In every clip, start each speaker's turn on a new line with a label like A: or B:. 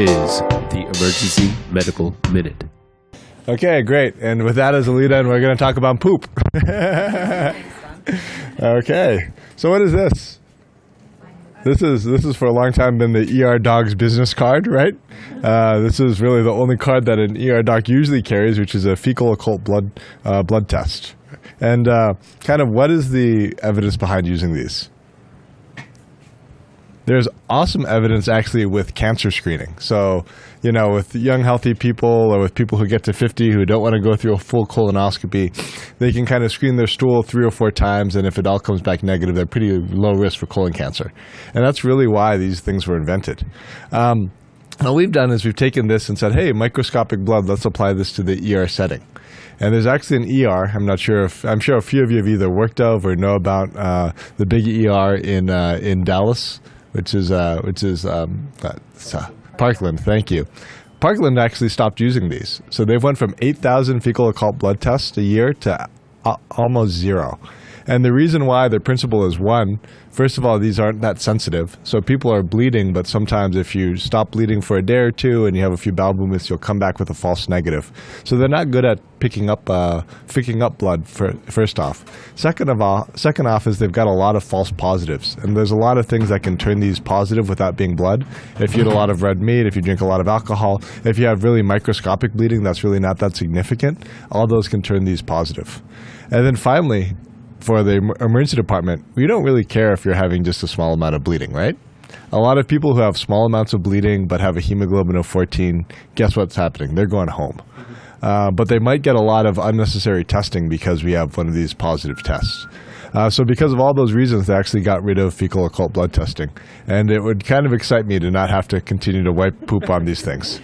A: is the Emergency Medical Minute.
B: Okay, great. And with that as a lead-in, we're going to talk about poop. Okay. So what is this? This is for a long time been the ER dog's business card, right? This is really the only card that an ER doc usually carries, which is a fecal occult blood test. And kind of what is the evidence behind using these? There's awesome evidence actually with cancer screening. So, with young healthy people or with people who get to 50 who don't want to go through a full colonoscopy, they can kind of screen their stool 3 or 4 times, and if it all comes back negative, they're pretty low risk for colon cancer. And that's really why these things were invented. What we've done is we've taken this and said, hey, microscopic blood, let's apply this to the ER setting. And there's actually an ER. I'm sure a few of you have either worked of or know about the big ER in Dallas, which is Parkland. Thank you. Parkland actually stopped using these. So they went from 8,000 fecal occult blood tests a year to almost 0. And the reason why, the principle is one, first of all, these aren't that sensitive. So people are bleeding, but sometimes if you stop bleeding for a day or two and you have a few bowel movements, you'll come back with a false negative. So they're not good at picking up blood, first off. Second off is they've got a lot of false positives. And there's a lot of things that can turn these positive without being blood. If you eat a lot of red meat, if you drink a lot of alcohol, if you have really microscopic bleeding that's really not that significant, all those can turn these positive. And then finally, for the emergency department, we don't really care if you're having just a small amount of bleeding, right? A lot of people who have small amounts of bleeding but have a hemoglobin of 14, guess what's happening? They're going home. But they might get a lot of unnecessary testing because we have one of these positive tests. So because of all those reasons, they actually got rid of fecal occult blood testing. And it would kind of excite me to not have to continue to wipe poop on these things.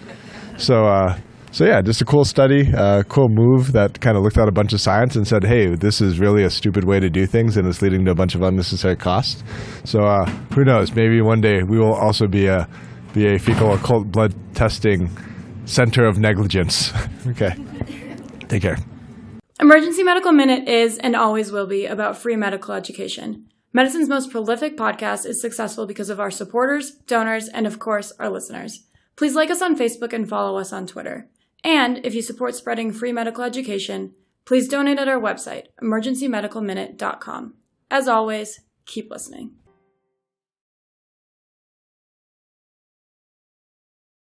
B: So yeah, just a cool study, cool move that kind of looked at a bunch of science and said, hey, this is really a stupid way to do things and it's leading to a bunch of unnecessary costs. So who knows, maybe one day we will also be a fecal occult blood testing center of negligence. Okay, take care.
C: Emergency Medical Minute is and always will be about free medical education. Medicine's most prolific podcast is successful because of our supporters, donors, and of course, our listeners. Please like us on Facebook and follow us on Twitter. And if you support spreading free medical education, please donate at our website, emergencymedicalminute.com. As always, keep listening.